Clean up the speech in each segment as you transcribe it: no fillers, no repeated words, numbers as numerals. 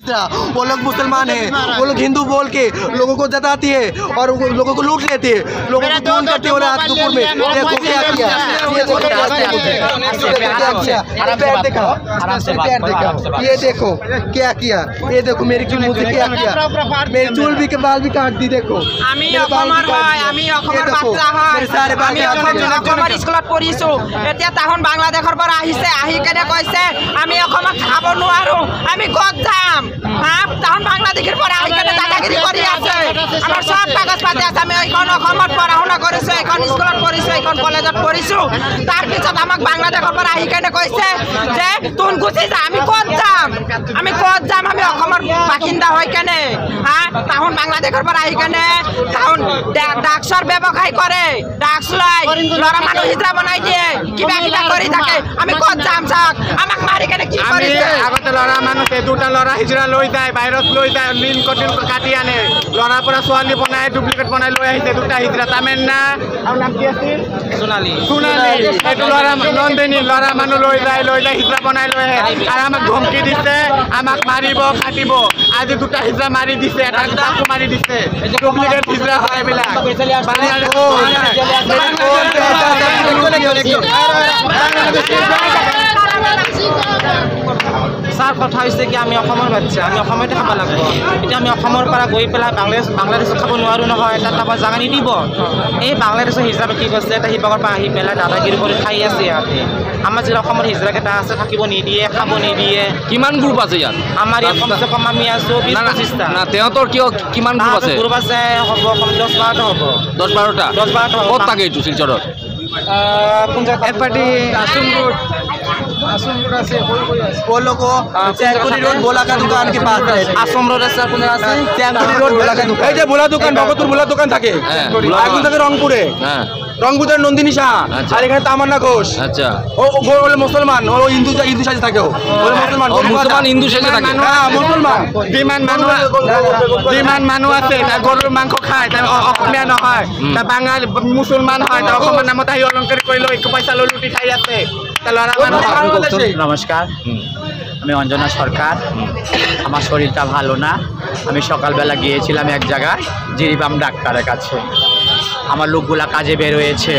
वो लोग मुसलमान हैं, वो लोग हिंदू बोल के लोगों को जताती है और लोगों को लूट लेती है, लोगों को खून करती है रात दोपहर में। देखो क्या किया, ये देखो क्या किया, ये देखो क्या किया, ये देखो मेरी चूल मुझे क्या किया, मेरी चूल भी के बाल भी काट दी। देखो सारे बाल স্কুলত পঢ়িছো, এতিয়া তাহন বাংলাদেশৰ পৰা আহিছে, আহি কেনে কৈছে আমি অসমত খাব নোৱাৰো, আমি ক'ত যাম? তাহন বাংলাদেশের পৰা আহি কেনে দাদাগিরি কৰি আছে। আমাৰ সব কাগজ পাতি আছে, আমি এইখন অসমত পঢ়া শুনা কৰিছো, এইখন স্কুলত পঢ়িছো, এইখন কলেজত পঢ়িছো। তাৰপিছত আমাক বাংলাদেশৰ পৰা আহি কেনে কৈছে যে তোন গুচি যা, আমি ক'ত যাম? আমি ক'ত যাম? আমি অসমৰ বাসিন্দা হৈ কেনে তাহন বাংলাদেশৰ পৰা আহি কেনে তাহন ড্ৰাগছৰ ব্যৱসায় কৰে, ড্ৰাগছ লয়, ল'ৰা মানুহ হিজৰা বনাই দিয়ে, কিবা কিবা কৰি থাকে। আমি ক'ত যাম? চাওক আমাক মাৰি কেনে কি কৰিছে। আগতে ল'ৰা মানুহে দুটা ল'ৰা হিজৰা লৈ যায়, বাহিৰত লৈ যায়, লিন কটিন কাটি আনে, ল'ৰাৰ পৰা ছোৱালী বনাই ডুপ্লিকেট বনাই লৈ আহিছে দুটা হিজৰা। তামেন্না আৰু নাম কি আছিল? সোণালী। এইটো ল'ৰা নন্দিনী, ল'ৰা মানুহ লৈ যায় হিজৰা বনাই লৈ আহে আৰু আমাক ধমকি দিছে, আমাক মাৰিব কাটিব। আজি দুটা হিজৰা মাৰি দিছে, এটা দুটাকো মাৰি দিছে, ডুপ্লিকেট হিজৰা হয় এইবিলাক। স্যার কথা হৈছে কি আমি অসমৰ বাচ্চা, আমি অসমতে খাব লাগিব। এতিয়া আমি অসমৰ পৰা গৈ পেলাই বাংলাদেশত খাব নোৱাৰোঁ নহয়, তাত আমাৰ জাগা নিদিব। এই বাংলাদেশৰ হিচাপে কি কৈছে, এটা শিৱসাগৰৰ পৰা আহি পেলাই দাদাগিৰি কৰি খাই আছে ইয়াতে। আমাৰ যিবিলাক অসমৰ হিজৰাকেইটা আছে থাকিব নিদিয়ে, খাব নিদিয়ে। কিমান গ্ৰুপ আছে ইয়াত? আমাৰ ইয়াত কমচে কম আমি আছোঁ 20-25টা। না তেহঁতৰ কিমান গ্ৰুপ আছে? গ্ৰুপ আছে হ'ব 10-12টা হ'ব। 10-12টা হ'ব। ক'ত থাকে এইটো শিলচৰত? কোন জেগা? एफडी आसुम रोड से वो लोग को चैनपुरी रोड बोला का दुकान के पास है। आसम रोड আছে কোনে আছে? चैनपुरी रोड बोला का दुकान, এই যে ভোলা দোকান, ভগতুর ভোলা দোকান থাকে, এখন থাকে রংপুরে। হ্যাঁ রংপুরের নন্দিনী শাহ, আর এখানে তামান্না ঘোষ। আচ্ছা, ও বলে মুসলমান, ও হিন্দু সাজে থাকে, ও মুসলমান। মুসলমান হিন্দু সেজে থাকে। হ্যাঁ মুসলমান। যিমান মানুহ আছে গৰুৰ মাংস খায়, অসমীয়া নহয়, বাঙালী মুছলমান হয়, অসমৰ নামত আহি অলংকাৰী কৰি লৈ পইচা লৈ লুটি খাই আছে। নমস্কার, আমি অঞ্জনা সরকার। আমার শরীরটা ভালো না, আমি সকালবেলা গিয়েছিলাম এক জায়গায় জিরিবাম ডাক্তারের কাছে। আমার লোকগুলা কাজে বের হয়েছে,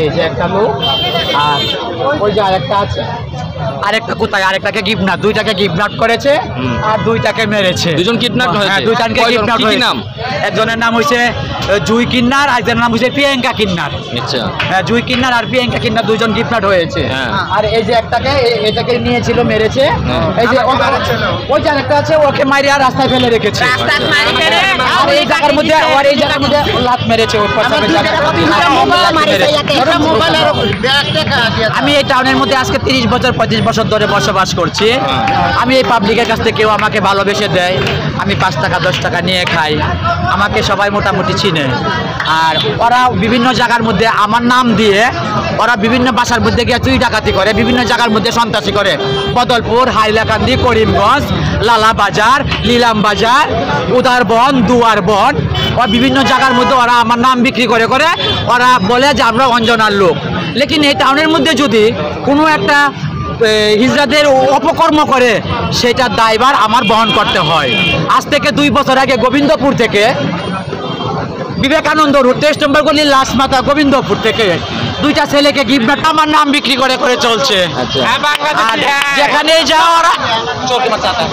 এই যে একটা লোক, আর ওই যে আরেকটা আছে, আরেকটা কোথায়, আরেকটাকে কিডন্যাপ, দুইটাকে কিডন্যাপ করেছে আর দুইটাকে মেরেছে। দুজন কিডন্যাপ হয়েছে? হ্যাঁ, দুইটাকে কিডন্যাপ হয়েছে। নাম? একজনের নাম হইছে জুই কিন্নার, আরেকজনের নাম হইছে প্রিয়াঙ্কা কিন্নার। আচ্ছা, হ্যাঁ, জুই কিন্নার আর প্রিয়াঙ্কা কিন্নার দুইজন কিডন্যাপ হয়েছে। আর এই যে একটাকে এটাকে নিয়েছিল, মেরেছে। এই যে ওই যে আরেকটা আছে, ওকে মারিয়া রাস্তায় ফেলে রেখেছে। আর এই জায়গার মধ্যে লাত মেরেছে ওর পাশে। আমি এই টাউনের মধ্যে আজকে 30-35 বছর ধরে বসবাস করছি। আমি এই পাবলিকের কাছ থেকে কেউ আমাকে ভালোবেসে দেয়, আমি 5 টাকা 10 টাকা নিয়ে খাই, আমাকে সবাই মোটামুটি চিনে। আর ওরা বিভিন্ন জায়গার মধ্যে আমার নাম দিয়ে ওরা বিভিন্ন বাসার মধ্যে গিয়ে চুরি ডাকাতি করে, বিভিন্ন জায়গার মধ্যে সন্ত্রাসী করে। বদলপুর, হাইলাকান্দি, করিমগঞ্জ, লালা বাজার, লীলাম বাজার, উদারবন, দুয়ারবন, ওরা বিভিন্ন জায়গার মধ্যে ওরা আমার নাম বিক্রি করে ওরা বলে যে আমরা অঞ্জনার লোক। লেকিন এই টাউনের মধ্যে যদি কোনো একটা হিজড়াদের অপকর্ম করে, সেটার দায়ভার আমার বহন করতে হয়। আজ থেকে 2 বছর আগে গোবিন্দপুর থেকে বিবেকানন্দ রোড 23 নম্বর গলি লাস্ট মাথা গোবিন্দপুর থেকে দুইটা ছেলেকে কিডন্যাপ আমার নাম বিক্রি করে চলছে। আর যেখানে যাও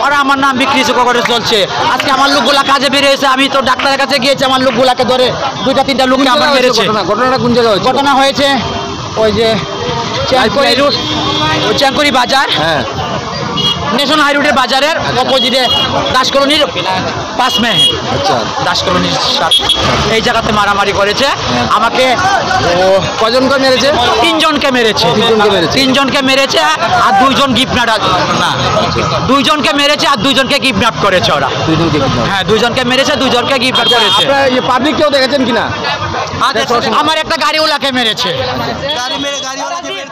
ওরা আমার নাম বিক্রি করে চলছে। আজকে আমার লোকগুলা কাজে বেরিয়েছে, আমি তো ডাক্তারের কাছে গিয়েছি, আমার লোকগুলাকে ধরে 2-3টা লোককে আমার মেরেছে। ঘটনাটা কোন জায়গায় হয়েছে? ঘটনা হয়েছে ওই যে চ্যাংকুরি বাজার, ন্যাশনাল হাই রোডের বাজারের অপোজিটে দাস কলোনির পাশ মে। আচ্ছা, দাস কলোনির সাথে এই জায়গাতে মারামারি করেছে। আমাকে কজনকে মেরেছে? 3জনকে মেরেছে। 3জনকে মেরেছে আর 2জন কিডন্যাপ, না 2জনকে মেরেছে আর 2জনকে কিডন্যাপ করেছে ওরা। 2জনকে? হ্যাঁ, 2জনকে মেরেছে, 2জনকে কিডন্যাপ করেছে। পাবলিক কেউ দেখেছেন কিনা? আমার একটা গাড়িওয়ালাকে মেরেছে। गाड़ी मेरे गाड़ी वाला के मेरे